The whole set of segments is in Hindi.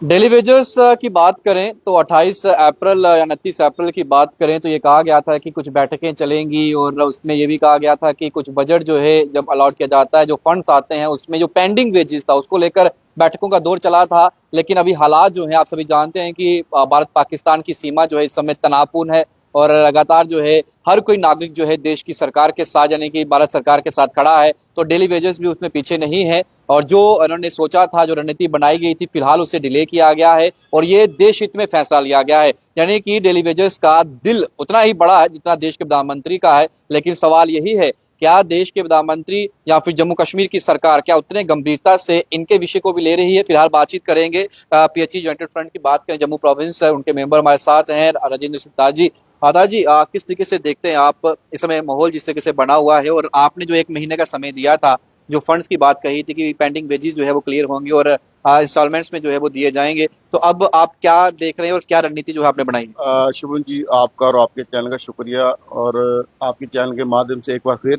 डेली वेजेस की बात करें तो 28 अप्रैल या 29 अप्रैल की बात करें तो ये कहा गया था कि कुछ बैठकें चलेंगी और उसमें ये भी कहा गया था कि कुछ बजट जो है जब अलॉट किया जाता है, जो फंड्स आते हैं उसमें जो पेंडिंग वेजेस था उसको लेकर बैठकों का दौर चला था। लेकिन अभी हालात जो है आप सभी जानते हैं कि भारत पाकिस्तान की सीमा जो है इस समय तनावपूर्ण है और लगातार जो है हर कोई नागरिक जो है देश की सरकार के साथ यानी कि भारत सरकार के साथ खड़ा है, तो डेली वेजेस भी उसमें पीछे नहीं है। और जो उन्होंने सोचा था, जो रणनीति बनाई गई थी, फिलहाल उसे डिले किया गया है और ये देश हित में फैसला लिया गया है। यानी कि डेली वेजेस का दिल उतना ही बड़ा है जितना देश के प्रधानमंत्री का है। लेकिन सवाल यही है, क्या देश के प्रधानमंत्री या फिर जम्मू कश्मीर की सरकार क्या उतने गंभीरता से इनके विषय को भी ले रही है? फिलहाल बातचीत करेंगे पीएचई यूनाइटेड फ्रंट की बात करें, जम्मू प्रोविंस है, उनके मेंबर हमारे साथ हैं राजेंद्र सिद्धार्थ जी। दादा जी, किस तरीके से देखते हैं आप इस समय माहौल जिस तरीके से बना हुआ है, और आपने जो 1 महीने का समय दिया था, जो फंड्स की बात कही थी कि पेंडिंग वेजेस जो है वो क्लियर होंगे और इंस्टॉलमेंट्स में जो है वो दिए जाएंगे, तो अब आप क्या देख रहे हैं और क्या रणनीति जो है आपने बनाई? शुभम जी, आपका और आपके चैनल का शुक्रिया। और आपके चैनल के माध्यम से एक बार फिर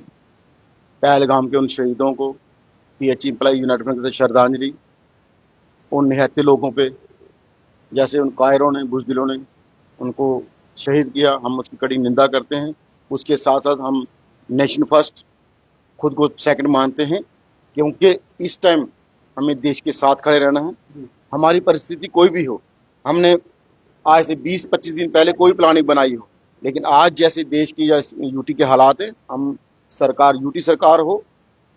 पहलगाम के उन शहीदों को पीएचई एम्प्लॉय यूनाइटेड फ्रंट से श्रद्धांजलि। उन निहत्थे लोगों पे, जैसे उन कायरों ने, बुजदिलों ने उनको शहीद किया, हम उसकी कड़ी निंदा करते हैं। उसके साथ साथ हम नेशन फर्स्ट, खुद को सेकंड मानते हैं, क्योंकि इस टाइम हमें देश के साथ खड़े रहना है। हमारी परिस्थिति कोई भी हो, हमने आज से 20-25 दिन पहले कोई प्लानिंग बनाई हो, लेकिन आज जैसे देश की या यूटी के हालात हैं, हम सरकार, यूटी सरकार हो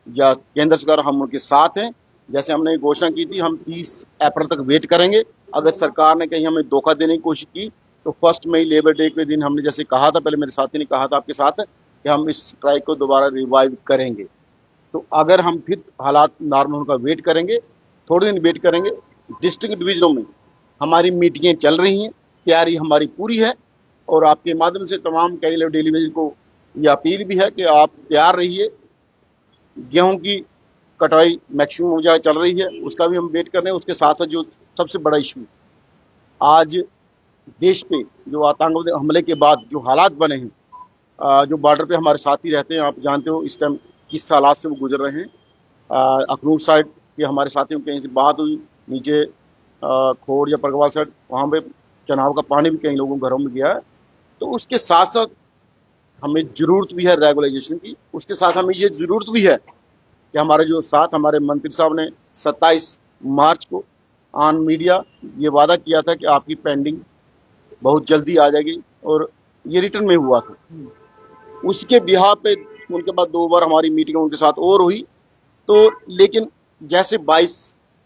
या केंद्र सरकार, हम उनके साथ हैं। जैसे हमने घोषणा की थी, हम 30 अप्रैल तक वेट करेंगे। अगर सरकार ने कहीं हमें धोखा देने की कोशिश की तो 1 मई लेबर डे के दिन हमने जैसे कहा था, पहले मेरे साथी ने कहा था आपके साथ, कि हम इस स्ट्राइक को दोबारा रिवाइव करेंगे। तो अगर हम फिर हालात नॉर्मल होने का वेट करेंगे, थोड़े दिन वेट करेंगे। डिस्ट्रिक्ट डिवीजनों में हमारी मीटिंगें चल रही हैं, तैयारी हमारी पूरी है। और आपके माध्यम से तमाम कई डेली वेज को यह अपील भी है कि आप तैयार रहिए। गेहूं की कटाई मैक्सिमम हो जाए चल रही है, उसका भी हम वेट कर रहे हैं। उसके साथ साथ जो सबसे बड़ा इशू आज देश पे, जो आतंकवादी हमले के बाद जो हालात बने हैं, जो बॉर्डर पे हमारे साथी रहते हैं, आप जानते हो इस टाइम किस हालात से वो गुजर रहे हैं। अखनूर साइड के हमारे साथियों कहीं से बात हुई, नीचे खोड़ या परगवाल साइड, वहाँ पे चुनाव का पानी भी कई लोगों के घरों में गया है। तो उसके साथ साथ हमें जरूरत भी है रेगुलाइजेशन की। उसके साथ हमें ये जरूरत भी है कि हमारे जो साथ हमारे मंत्री साहब ने 27 मार्च को ऑन मीडिया ये वादा किया था कि आपकी पेंडिंग बहुत जल्दी आ जाएगी, और ये रिटर्न में हुआ था। उसके बिहार पे उनके बाद 2 बार हमारी मीटिंग उनके साथ और हुई। तो लेकिन जैसे 22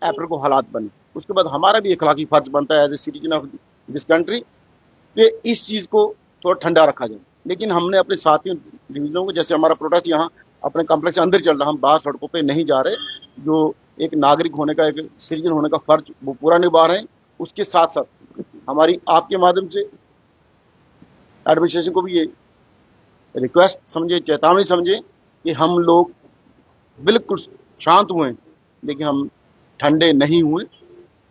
अप्रैल को हालात बने, उसके बाद हमारा भी अखलाकी फर्ज बनता है as a citizen of this country कि इस चीज़ को थोड़ा ठंडा रखा जाए। लेकिन हमने अपने साथियों डिवीजनों को, जैसे हमारा प्रोटेस्ट यहाँ अपने कॉम्प्लेक्स के अंदर चल रहा, हम बाहर सड़कों पे नहीं जा रहे, जो एक नागरिक होने का, एक सिटीजन होने का फर्ज वो पूरा निभा रहे हैं। उसके साथ साथ हमारी आपके माध्यम से एडमिनिस्ट्रेशन को भी ये रिक्वेस्ट समझे, चेतावनी समझे कि हम लोग बिल्कुल शांत हुए, लेकिन हम ठंडे नहीं हुए।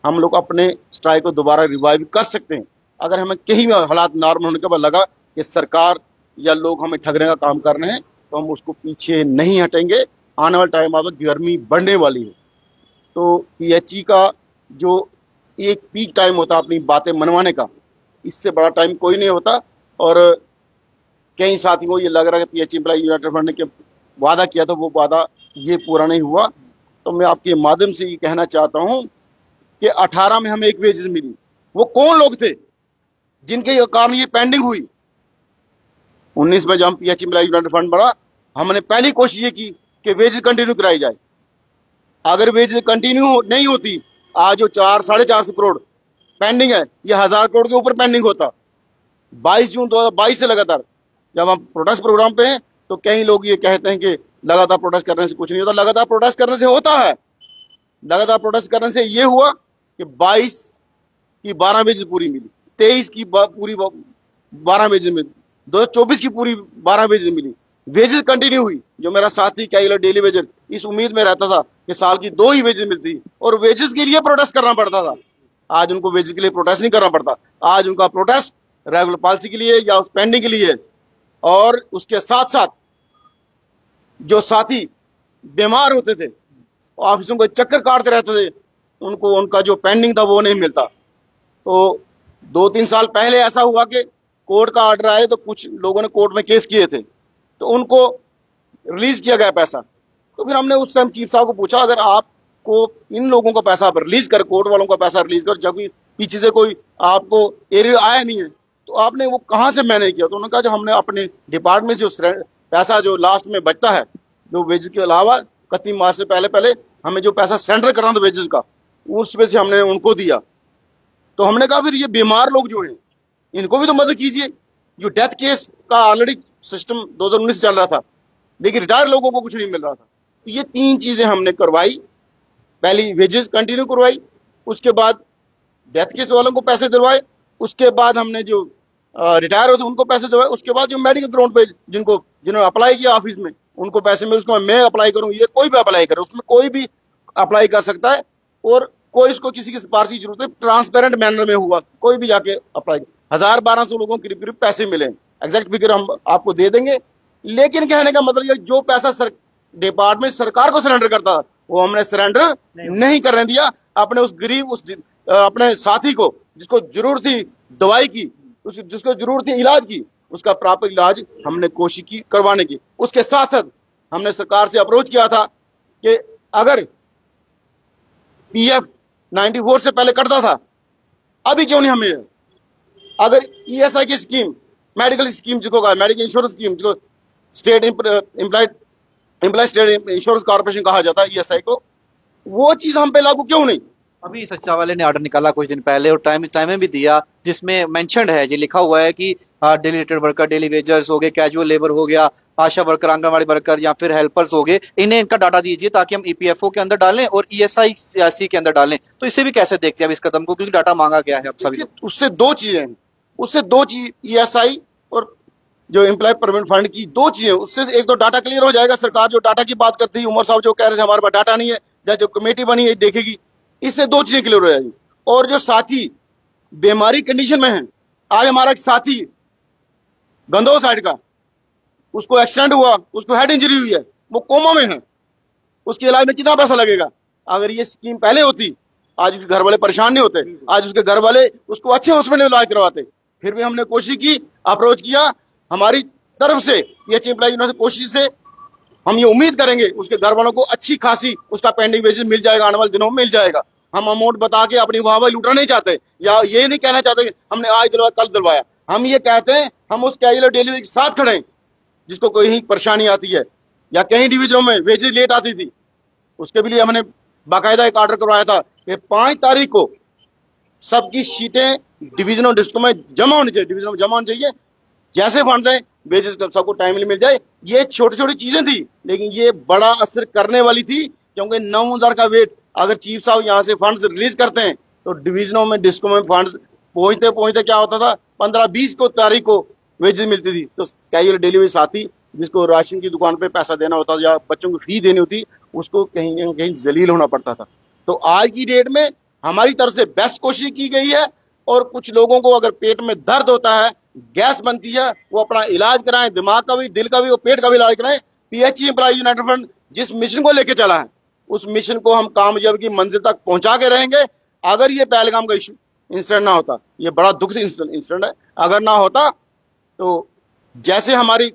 हम लोग अपने स्ट्राइक को दोबारा रिवाइव कर सकते हैं। अगर हमें कहीं भी हालात नॉर्मल होने के बाद लगा कि सरकार या लोग हमें ठगने का काम कर रहे हैं, तो हम उसको पीछे नहीं हटेंगे। आने वाला टाइम अब गर्मी बढ़ने वाली है, तो पीएचई का जो एक पीक टाइम होता है अपनी बातें मनवाने का, इससे बड़ा टाइम कोई नहीं होता। और कई साथियों को ये लग रहा है कि पीएचई एम्प्लॉय यूनाइटेड फ्रंट ने वादा किया था, वो वादा ये पूरा नहीं हुआ। तो मैं आपके माध्यम से ये कहना चाहता हूं कि 18 में हमें एक वेजेस मिली। वो कौन लोग थे जिनके कारण ये पेंडिंग हुई? 19 में जब हम पीएचई एम्प्लॉय यूनाइटेड फ्रंट बढ़ा, हमने पहली कोशिश ये की कि वेजेस कंटिन्यू कराई जाए। अगर वेजेस कंटिन्यू नहीं होती, आज जो 400-450 करोड़ पेंडिंग है, ये 1000 करोड़ के ऊपर पेंडिंग होता। 22 जून 2022 से लगातार जब हम प्रोटेस्ट प्रोग्राम पे हैं, तो कई लोग ये कहते हैं कि लगातार प्रोटेस्ट करने से कुछ नहीं होता। लगातार प्रोटेस्ट करने से होता है। लगातार प्रोटेस्ट करने से ये हुआ कि 22 की 12 वेजेस पूरी मिली, 23 की पूरी 12 वेजेस मिली, 2024 की पूरी 12 वेजेस मिली। वेजेस कंटिन्यू हुई। जो मेरा साथी कैलर डेली वेजेस इस उम्मीद में रहता था कि साल की 2 ही वेजेस मिलती, और वेजेस के लिए प्रोटेस्ट करना पड़ता था। आज उनको वेजेस के लिए प्रोटेस्ट नहीं करना पड़ता। आज उनका प्रोटेस्ट रेगुलर पॉलिसी के लिए या पेंडिंग के लिए। और उसके साथ साथ जो साथी बीमार होते थे, ऑफिसों को चक्कर काटते रहते थे, उनको उनका जो पेंडिंग था वो नहीं मिलता। तो 2-3 साल पहले ऐसा हुआ कि कोर्ट का ऑर्डर आए तो कुछ लोगों ने कोर्ट में केस किए थे, तो उनको रिलीज किया गया पैसा। तो फिर हमने उस टाइम चीफ साहब को पूछा, अगर आपको इन लोगों का पैसा रिलीज कर, कोर्ट वालों का पैसा रिलीज कर, जब पीछे से कोई आपको एरियर आया नहीं है, तो आपने वो कहाँ से मैनेज किया? तो उन्होंने कहा जो हमने अपने डिपार्टमेंट जो पैसा जो लास्ट में बचता है, जो वेज के अलावा 31 मार्च से पहले पहले हमें जो पैसा सेंडर करना था वेजेस का, उसमें से हमने उनको दिया। तो हमने कहा फिर ये बीमार लोग जो हैं इनको भी तो मदद कीजिए। जो डेथ केस का ऑलरेडी सिस्टम 2019 से चल रहा था, लेकिन रिटायर्ड लोगों को कुछ नहीं मिल रहा था। तो ये 3 चीजें हमने करवाई। पहली वेजेस कंटिन्यू करवाई, उसके बाद डेथ केस वालों को पैसे दिलवाए, उसके बाद हमने जो रिटायर होते उनको पैसे दिलवाए, उसके बाद जो मेडिकल ग्राउंड पे जिन्होंने अप्लाई किया ऑफिस में उनको पैसे मिले। उसको मैं अप्लाई करूं, ये कोई भी अप्लाई करे, उसमें कोई भी अप्लाई कर सकता है और कोई इसको किसी की सिफारिश की जरूरत है, ट्रांसपेरेंट मैनर में हुआ, कोई भी जाके अप्लाई। 1000-1200 लोगों को करीब करीब पैसे मिले। एग्जैक्ट फिगर हम आपको दे देंगे, लेकिन कहने का मतलब ये जो पैसा डिपार्टमेंट सरकार को सरेंडर करता वो हमने सरेंडर नहीं करने दिया। अपने उस गरीब अपने साथी को जिसको जरूरत थी दवाई की, जिसको जरूरत थी इलाज की, उसका प्रॉपर इलाज हमने कोशिश की करवाने की। उसके साथ साथ हमने सरकार से अप्रोच किया था कि अगर पीएफ 94 से पहले कटता था, अभी क्यों नहीं हमें? अगर ईएसआई की स्कीम, मेडिकल स्कीम जिसको कहा मेडिकल इंश्योरेंस स्कीम, जिसको state employ state insurance corporation कहा जाता है ईएसआई को, वो चीज हम पे लागू क्यों नहीं? अभी सचिव वाले ने ऑर्डर निकाला कुछ दिन पहले और टाइम में भी दिया, जिसमें मेंशन्ड है, जी लिखा हुआ है कि daily rated worker, daily wagers हो गए, कैजुअल लेबर हो गया, आशा वर्कर, आंगनवाड़ी वर्कर या फिर हेल्पर्स हो गए, इन्हें इनका डाटा दीजिए ताकि हम ईपीएफओ के अंदर डालें और ईएसआई के अंदर डालें। तो इसे भी कैसे देखते हैं अब इस कदम को, क्योंकि डाटा मांगा गया है अब सभी लोग। उससे 2 चीजें हैं, उससे 2 चीज ईएसआई और जो एम्प्लॉय प्रोविडेंट फंड की 2 चीजें, उससे एक तो डाटा क्लियर हो जाएगा। सरकार जो डाटा की बात करती है, उमर साहब जो कह रहे थे हमारे पास डाटा नहीं है, या जो कमेटी बनी है देखेगी, इससे 2 चीजें क्लियर हो जाएगी। और जो साथी बीमारी कंडीशन में है, आज हमारा एक साथी गंदोह साइड का, उसको एक्सीडेंट हुआ, उसको हेड इंजरी हुई है, वो कोमा में है, उसके इलाज में कितना पैसा लगेगा? अगर ये स्कीम पहले होती, आज उसके घर वाले परेशान नहीं होते, आज उसके घर वाले उसको अच्छे हॉस्पिटल में इलाज करवाते। फिर भी हमने कोशिश की, अप्रोच किया, हमारी तरफ से ये एम्प्लॉय यूनियन कोशिश से हम ये उम्मीद करेंगे उसके घर वालों को अच्छी खासी उसका पेंडिंग वेजेस मिल जाएगा, आने वाले दिनों में मिल जाएगा। हम अमाउंट बता के अपनी वाहवाही लूटना नहीं चाहते, या ये नहीं कहना चाहते कि हमने आज दिलवाया कल दिलवाया। हम ये कहते हैं हम उस कैजुअल डिलीवरी के साथ खड़े हैं, जिसको कहीं परेशानी आती है या कहीं डिवीजनों में वेजेस लेट आती थी, उसके भी लिए हमने बाकायदा एक ऑर्डर करवाया था कि 5 तारीख को सबकी शीटें डिवीजनों डिस्ट्रिक्टों में जमा होनी चाहिए, डिवीजनों में जमा होनी चाहिए, जैसे फंड है वेजेस सबको टाइमली मिल जाए। ये छोटी छोटी चीजें थी, लेकिन ये बड़ा असर करने वाली थी, क्योंकि 9000 का वेट अगर चीफ साहब यहाँ से फंड्स रिलीज करते हैं तो डिवीजनों में डिस्ट्रिक्टों में फंड्स पहुंचते पहुंचते क्या होता था, 15-20 को तारीख को वेजेस मिलती थी। तो कैजुअल डिलीवरी साथी जिसको राशन की दुकान पे पैसा देना होता था या बच्चों की फी देनी होती, उसको कहीं ना कहीं जलील होना पड़ता था। तो आज की डेट में हमारी तरफ से बेस्ट कोशिश की गई है, और कुछ लोगों को अगर पेट में दर्द होता है, गैस बनती है, वो अपना इलाज कराएं, दिमाग का भी, दिल का भी और पेट का भी इलाज कराएं। पीएचई एम्प्लॉय यूनाइटेड फ्रंट जिस मिशन को लेकर चला है, उस मिशन को हम कामयाबी की मंजिल तक पहुंचा के रहेंगे। अगर ये पहलगाम का इशू इंसिडेंट ना होता, ये बड़ा दुख इंसिडेंट है, अगर ना होता तो जैसे हमारी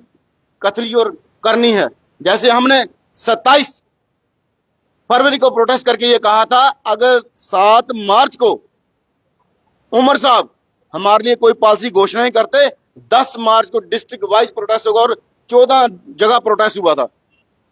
कथली और करनी है, जैसे हमने 27 फरवरी को प्रोटेस्ट करके ये कहा था, अगर 7 मार्च को उमर साहब हमारे लिए कोई पॉलिसी घोषणा नहीं करते, 10 मार्च को डिस्ट्रिक्ट वाइज प्रोटेस्ट होगा, और 14 जगह प्रोटेस्ट हुआ था।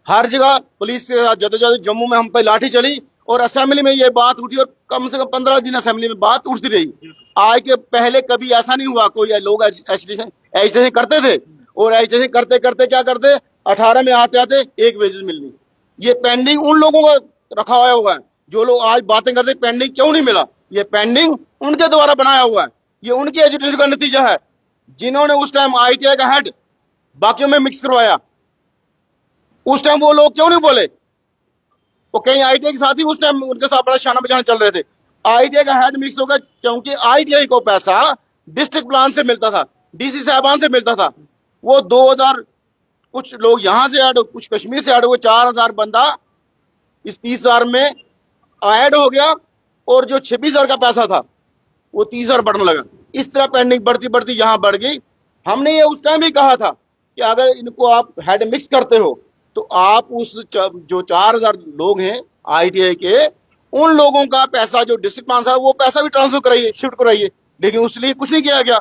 हर जगह पुलिस के साथ जदोजहद, जम्मू में हम पे लाठी चली और असेंबली में ये बात उठी, और कम से कम 15 दिन असेंबली में बात उठती रही। आज के पहले कभी ऐसा नहीं हुआ, कोई लोग ऐसे करते थे, और ऐसे करते करते क्या करते, 18 में आते आते एक वेजेस मिलनी। ये पेंडिंग उन लोगों को रखा हुआ है जो लोग आज बातें करते पेंडिंग क्यों नहीं मिला, ये पेंडिंग उनके द्वारा बनाया हुआ है, ये उनकी एजुटेशन का नतीजा है, जिन्होंने उस टाइम आईटीआई का हेड बाकियों में मिक्स करवाया। उस टाइम वो लोग क्यों नहीं बोले? वो कहीं आईटीआई के साथ ही उस टाइम उनके साथ बड़ा शाना बजाना चल रहे थे। आईटीआई का हेड मिक्स होगा, क्योंकि आईटीआई को पैसा डिस्ट्रिक्ट प्लान से मिलता था, डीसी साहबान से मिलता था। वो 2000 कुछ लोग यहां से ऐड, कुछ कश्मीर से ऐड हुए, 4000 बंदा इस 30,000 में ऐड हो गया। और जो 26,000 का पैसा था वो 30,000 बढ़ने लगा। इस तरह पेंडिंग बढ़ती बढ़ती यहां बढ़ गई। हमने ये उस टाइम भी कहा था कि अगर इनको आप हेड मिक्स करते हो तो आप उस जो 4,000 लोग हैं ITI के, उन लोगों का पैसा जो डिस्ट्रिक्ट मानसा है वो पैसा भी ट्रांसफर कराइए, शिफ्ट कराइए, लेकिन उसके लिए कुछ नहीं किया गया।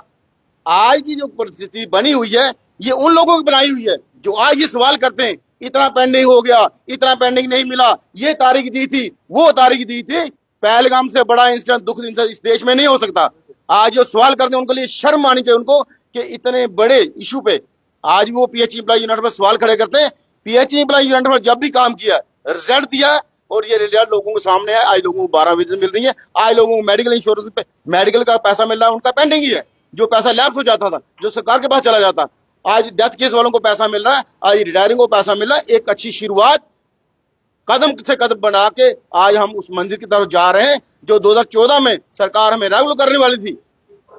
आज की जो परिस्थिति बनी हुई है ये उन लोगों की बनाई हुई है जो आज ये सवाल करते हैं इतना पेंडिंग हो गया, इतना पेंडिंग नहीं मिला, ये तारीख दी थी, वो तारीख दी थी। पहलगाम से बड़ा इंसिडेंट, दुख इंसिडेंट इस देश में नहीं हो सकता। आज जो सवाल करते हैं उनके लिए शर्म आनी चाहिए उनको कि इतने बड़े इशू पे आज वो PH एम्प्लॉय यूनिट पर सवाल खड़े करते हैं। PH एम्प्लॉय यूनिट पर जब भी काम किया, रिजल्ट दिया और ये रिजल्ट लोगों के सामने है। आज लोगों को 12 विजिट मिल रही है, आज लोगों को मेडिकल इंश्योरेंस पे मेडिकल का पैसा मिल रहा है, उनका पेंडिंग ही है। जो पैसा लैप्स हो जाता था, जो सरकार के पास चला जाता, आज डेथ केस वालों को पैसा मिल रहा है, आज रिटायरिंग को पैसा मिल रहा है। एक अच्छी शुरुआत कदम से कदम बना के आज हम उस मंजिल की तरफ जा रहे हैं जो 2014 में सरकार हमें रेगुलर करने वाली थी,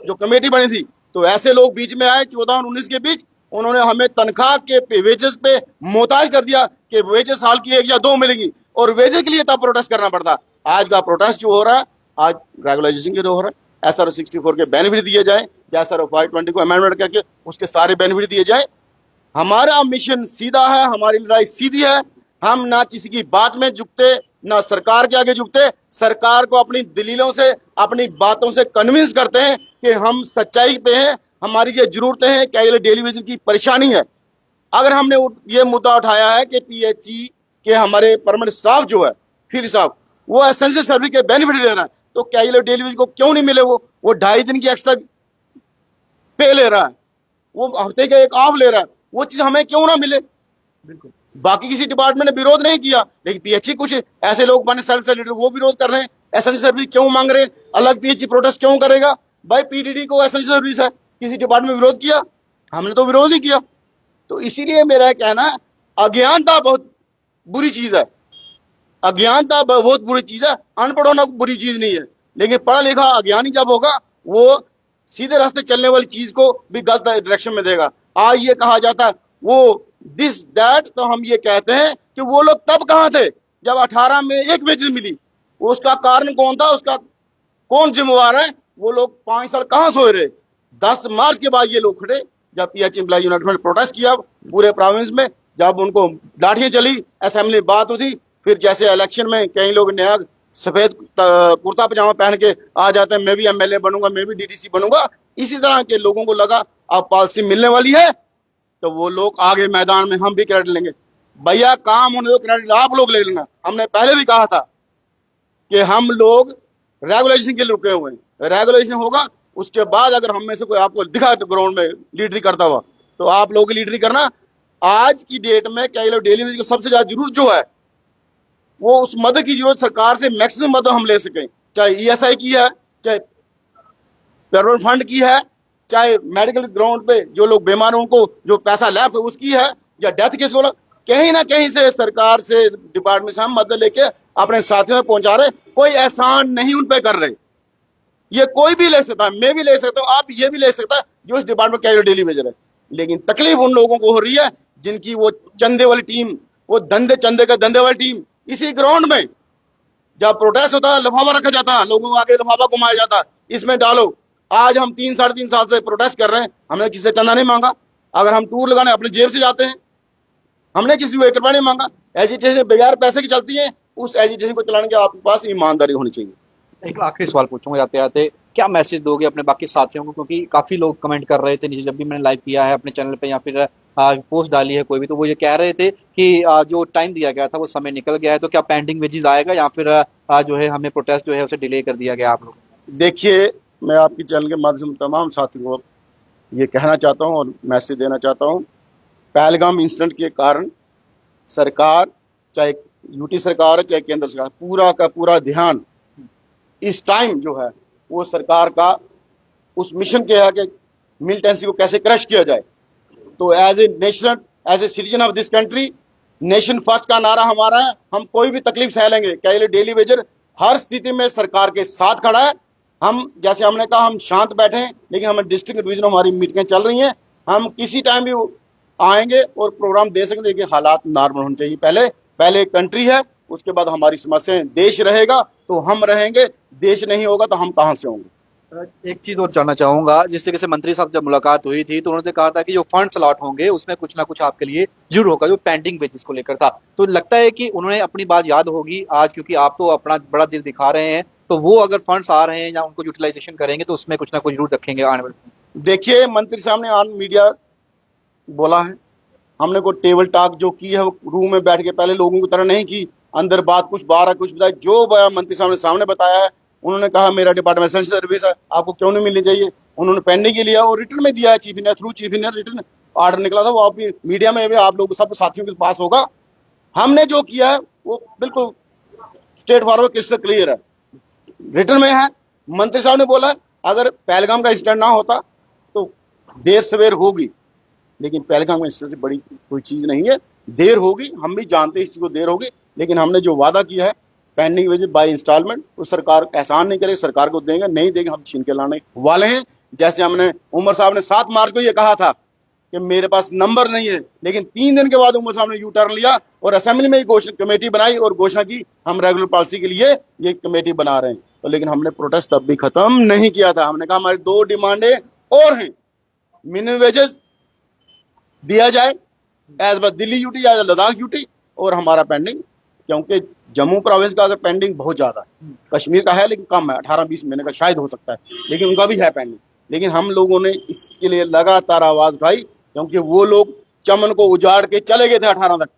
जो कमेटी बनी थी। तो ऐसे लोग बीच में आए 14 और 19 के बीच, उन्होंने हमें तनख्वाह के वेजेस पे मोहताज कर दिया कि वेजेस साल की 1 या 2 मिलेगी और वेजेस के लिए तब प्रोटेस्ट करना पड़ता। आज का प्रोटेस्ट जो हो रहा है, आज रेगुलाइजेशन के जो हो रहा है, SR 64 के बेनिफिट दिए जाए, या SR 520 को अमेंडमेंट करके उसके सारे बेनिफिट दिए जाए। हमारा मिशन सीधा है, हमारी लड़ाई सीधी है। हम ना किसी की बात में झुकते, ना सरकार के आगे झुकते। सरकार को अपनी दलीलों से, अपनी बातों से कन्विंस करते हैं कि हम सच्चाई पे हैं, हमारी ये जरूरतें हैं, क्या ये डेली वेजेस की परेशानी है। अगर हमने ये मुद्दा उठाया है कि PHE के हमारे परमानेंट स्टाफ जो है, फील्ड स्टाफ, वो एसेंशियल सर्विस के बेनिफिट ले रहा है, तो क्या ये डेली वेज को क्यों नहीं मिले? वो 2.5 दिन की एक्स्ट्रा पे ले रहा है, वो हफ्ते का एक ऑफ ले रहा है, वो चीज हमें क्यों ना मिले? बिल्कुल, बाकी किसी डिपार्टमेंट ने विरोध नहीं किया, लेकिन PHE कुछ ऐसे लोग बने सेल्फ लीडर, वो विरोध कर रहे हैं। एसेंशियल सर्विस क्यों मांग रहे हैं? अलग PHE प्रोटेस्ट क्यों करेगा भाई? PDD को एसेंशियल सर्विस है, किसी डिपार्टमेंट में विरोध किया? हमने तो विरोध नहीं किया। तो इसीलिए मेरा कहना है, अज्ञानता बहुत बुरी चीज है, अज्ञानता बहुत बुरी चीज है। अनपढ़ होना बुरी चीज नहीं है, लेकिन पढ़ा लिखा अज्ञानी जब होगा वो सीधे रास्ते चलने वाली चीज को भी गलत डायरेक्शन में देगा। आज ये कहा जाता है वो दिस दैट, तो हम ये कहते हैं कि वो लोग तब कहां थे जब 18 में 1 वेजेस मिली? उसका कारण कौन था? उसका कौन जिम्मेवार है? वो लोग 5 साल कहां सोए रहे? 10 मार्च के बाद ये लोग खड़े, जब PH एम्प्लॉय यूनिट ने प्रोटेस्ट किया पूरे प्रोविंस में, जब उनको लाठियां चली, असेंबली बात हुई, फिर जैसे इलेक्शन में कई लोग नया सफेद कुर्ता पजामा पहन के आ जाते हैं, मैं भी MLA बनूंगा, मैं भी DDC बनूंगा, इसी तरह के लोगों को लगा अब पॉलिसी मिलने वाली है, तो वो लोग आगे मैदान में हम भी क्रेडिट लेंगे। भैया काम होने दो, क्रेडिट आप लोग ले लेना। हमने पहले भी कहा था कि हम लोग रेगुलेशन के लिए रुके हुए हैं, रेगुलेशन होगा उसके बाद अगर हम में से कोई आपको दिखा ग्राउंड में लीडरी करता हुआ, तो आप लोगों की लीडरी करना। आज की डेट में क्या लोग डेली वेज को सबसे ज्यादा जरूरत जो है, वो उस मदद की जरूरत सरकार से मैक्सिमम मदद हम ले सकें, चाहे ESI की है, चाहे पेरोल फंड की है, चाहे मेडिकल ग्राउंड पे जो लोग बीमारों को जो पैसा लैप है उसकी है, या डेथ केस वाला, कहीं ना कहीं से सरकार से डिपार्टमेंट से हम मदद लेके अपने साथियों में पहुंचा रहे। कोई एहसान नहीं उन पे कर रहे, ये कोई भी ले सकता है, मैं भी ले सकता हूं, आप ये भी ले सकता है जो इस डिपार्टमेंट का डेली वेजर है। लेकिन तकलीफ उन लोगों को हो रही है जिनकी वो चंदे वाली टीम, वो चंदे का धंधे वाली टीम, इसी ग्राउंड में जब प्रोटेस्ट होता है लिफाफा रखा जाता है, लोगों को आगे लिफाफा घुमाया जाता है, इसमें डालो। आज हम 3-3.5 साल से प्रोटेस्ट कर रहे हैं, हमने किसी से चंदा नहीं मांगा। अगर हम टूर लगाने अपनी जेब से जाते हैं, हमने किसी को 1 रुपया नहीं मांगा। एजुटेशन बगैर पैसे की चलती है, उस एजुटेशन को चलाने के आपके पास ईमानदारी होनी चाहिए। एक आखिरी सवाल पूछूंगा जाते जाते, क्या मैसेज दोगे अपने बाकी साथियों को? क्योंकि काफी लोग कमेंट कर रहे थे नीचे, जब भी मैंने लाइव किया है अपने चैनल पे या फिर पोस्ट डाली है कोई भी, तो वो ये कह रहे थे कि जो टाइम दिया गया था वो समय निकल गया है, तो क्या पेंडिंग वेजेस आएगा या फिर जो है हमें प्रोटेस्ट जो है उसे डिले कर दिया गया आप लोग? देखिए, मैं आपके चैनल के माध्यम से तमाम साथियों को ये कहना चाहता हूँ और मैसेज देना चाहता हूँ, पहलगाम इंसिडेंट के कारण सरकार, चाहे UT सरकार है चाहे केंद्र सरकार, पूरा का पूरा ध्यान इस टाइम जो है वो सरकार का उस मिशन के है कि मिलिटेंसी को कैसे क्रश किया जाए। तो as a nation, as a citizen of this country, nation first का नारा हमारा है। हम कोई भी तकलीफ सह लेंगे। क्या डेली वेजर हर स्थिति में सरकार के साथ खड़ा है। हम जैसे हमने कहा हम शांत बैठे हैं, लेकिन हमें डिस्ट्रिक्ट डिवीजन हमारी मीटिंगें चल रही हैं, हम किसी टाइम भी आएंगे और प्रोग्राम दे सकेंगे। देखिए हालात नॉर्मल होने चाहिए। पहले कंट्री है, उसके बाद हमारी समस्याएं, देश रहेगा तो हम रहेंगे। देश नहीं होगा तो हम कहाँ से होंगे। एक चीज और जानना चाहूंगा, जिस तरीके से मंत्री साहब जब मुलाकात हुई थी तो उन्होंने कहा था कि जो फंड्स अलॉट होंगे उसमें कुछ ना कुछ आपके लिए जरूर होगा, जो पेंडिंग बेसिस को लेकर था। तो लगता है कि उन्होंने अपनी बात याद होगी आज, क्योंकि आप तो अपना बड़ा दिल दिखा रहे हैं, तो वो अगर फंड्स आ रहे हैं या उनको यूटिलाइजेशन करेंगे तो उसमें कुछ ना कुछ जरूर रखेंगे आने वाले। देखिए, मंत्री साहब ने ऑन मीडिया बोला है, हमने कोई टेबल टॉक जो की है वो रूम में बैठ के पहले लोगों की तरह नहीं की, अंदर बात कुछ बाहर कुछ बताया। जो मंत्री साहब ने सामने बताया है, उन्होंने कहा मेरा डिपार्टमेंट सर्विस है, आपको क्यों नहीं मिलनी चाहिए। उन्होंने पेंडिंग के लिया और रिटर्न में दिया है, chief engineer through chief engineer return order निकला था, वो आप मीडिया में भी आप लोग सब साथियों के पास होगा। हमने जो किया है वो बिल्कुल स्ट्रेट फॉरवर्ड क्रिस्टल क्लियर है, रिटर्न में है। मंत्री साहब ने बोला अगर पहलगाम का इंसिडेंट ना होता तो देर सवेर होगी, लेकिन पहलगाम का इंसिडेंट से बड़ी कोई चीज नहीं है। देर होगी, हम भी जानते हैं इस चीज को देर होगी, लेकिन हमने जो वादा किया है पेंडिंग वेजेस बाय इंस्टॉलमेंट, वो सरकार एहसान नहीं करेगी, सरकार को देंगे, नहीं देंगे हम छीन के लाने वाले हैं। जैसे हमने उमर साहब ने 7 मार्च को ये कहा था कि मेरे पास नंबर नहीं है, लेकिन 3 दिन के बाद उमर साहब ने यू टर्न लिया और असेंबली में कमेटी बनाई और घोषणा की हम रेगुलर पॉलिसी के लिए ये कमेटी बना रहे हैं। तो लेकिन हमने प्रोटेस्ट तब भी खत्म नहीं किया था। हमने कहा हमारी 2 डिमांडें और हैं, मिनिमम वेजेस दिया जाए एज पर दिल्ली यूटी या लद्दाख यूटी, और हमारा पेंडिंग, क्योंकि जम्मू प्रोविंस का अगर पेंडिंग बहुत ज्यादा है, कश्मीर का है लेकिन कम है, 18-20 महीने का शायद हो सकता है, लेकिन उनका भी है पेंडिंग। लेकिन हम लोगों ने इसके लिए लगातार आवाज उठाई, क्योंकि वो लोग चमन को उजाड़ के चले गए थे 18 तक,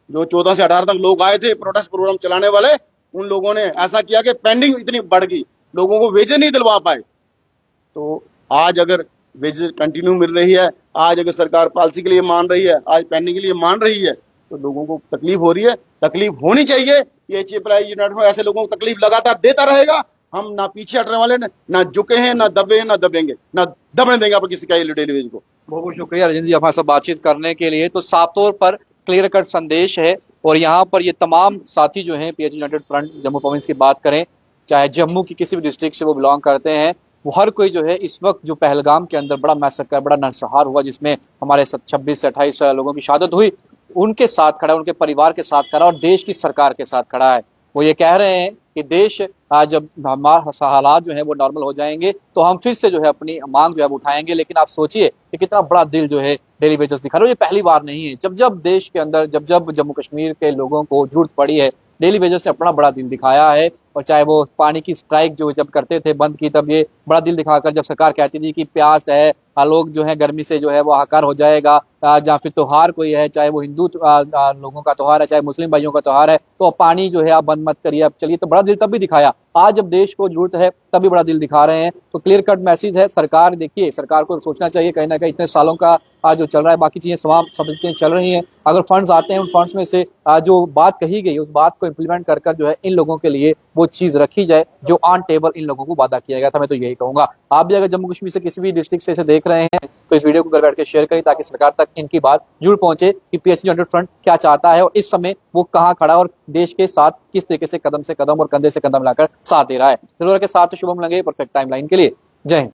जो 14 से 18 तक लोग आए थे प्रोटेस्ट प्रोग्राम चलाने वाले, उन लोगों ने ऐसा किया कि पेंडिंग इतनी बढ़ गई, लोगों को वेजेस नहीं दिलवा पाए। तो आज अगर वेजेस कंटिन्यू मिल रही है, आज अगर सरकार पॉलिसी के लिए मान रही है, आज पेंडिंग के लिए मान रही है, तो लोगों को तकलीफ हो रही है, तकलीफ होनी चाहिए। ये चिपलाई यूनिट में ऐसे लोगों को तकलीफ लगातार देता रहेगा। हम ना पीछे हटने वाले, ना झुके हैं, ना दबे हैं, ना दबेंगे, ना दबने देंगे आप किसी का ये डेली वेज को। बहुत बहुत शुक्रिया रजन जी हमारे साथ बातचीत करने के लिए। तो साफ तौर पर क्लियर कट संदेश है, और यहाँ पर ये तमाम साथी जो हैं PhD United front Jammu province की बात करें, चाहे जम्मू की किसी भी डिस्ट्रिक्ट से वो बिलोंग करते हैं, वो हर कोई जो है इस वक्त जो पहलगाम के अंदर बड़ा मैसेकर, बड़ा नरसंहार हुआ जिसमें हमारे 26 से 28 लोगों की शहादत हुई, उनके साथ खड़ा है, उनके परिवार के साथ खड़ा और देश की सरकार के साथ खड़ा है। वो ये कह रहे हैं कि देश जब हमारे हालात जो है वो नॉर्मल हो जाएंगे तो हम फिर से जो है अपनी मांग जो है वो उठाएंगे। लेकिन आप सोचिए कि कितना बड़ा दिल जो है डेली वेजेस दिखा रहा है। ये पहली बार नहीं है, जब जब देश के अंदर जब जम्मू कश्मीर के लोगों को जरूरत पड़ी है, डेली वेजेस से अपना बड़ा दिल दिखाया है। और चाहे वो पानी की स्ट्राइक जो जब करते थे बंद की, तब ये बड़ा दिल दिखाकर जब सरकार कहती थी कि प्यास है, लोग जो है गर्मी से जो है वो हाहाकार हो जाएगा, या फिर त्योहार कोई है, चाहे वो हिंदू लोगों का त्योहार है, चाहे मुस्लिम भाइयों का त्योहार है, तो पानी जो है आप बंद मत करिए, अब चलिए, तो बड़ा दिल तब भी दिखाया। आज जब देश को जरूरत है तभी बड़ा दिल दिखा रहे हैं। तो क्लियर कट मैसेज है, सरकार देखिए, सरकार को सोचना चाहिए कहीं ना कहीं इतने सालों का जो चल रहा है, बाकी चीजें तमाम सब चीजें चल रही हैं, अगर फंड्स आते हैं उन फंड्स में से जो बात कही गई उस बात को इम्प्लीमेंट कर जो है इन लोगों के लिए वो चीज रखी जाए जो ऑन टेबल इन लोगों को वादा किया गया था। मैं तो यही कहूंगा, आप भी अगर जम्मू कश्मीर से किसी भी डिस्ट्रिक्ट से इसे देख रहे हैं तो इस वीडियो को घर बैठ के शेयर करें, ताकि सरकार तक इनकी बात जरूर पहुंचे कि पीएचडी यूनाइटेड फ्रंट क्या चाहता है और इस समय वो कहां खड़ा और देश के साथ किस तरीके से कदम और कंधे से कंधा मिलाकर साथ दे रहा है। जरूर के साथ शुभम लगे परफेक्ट टाइमलाइन के लिए। जय हिंद।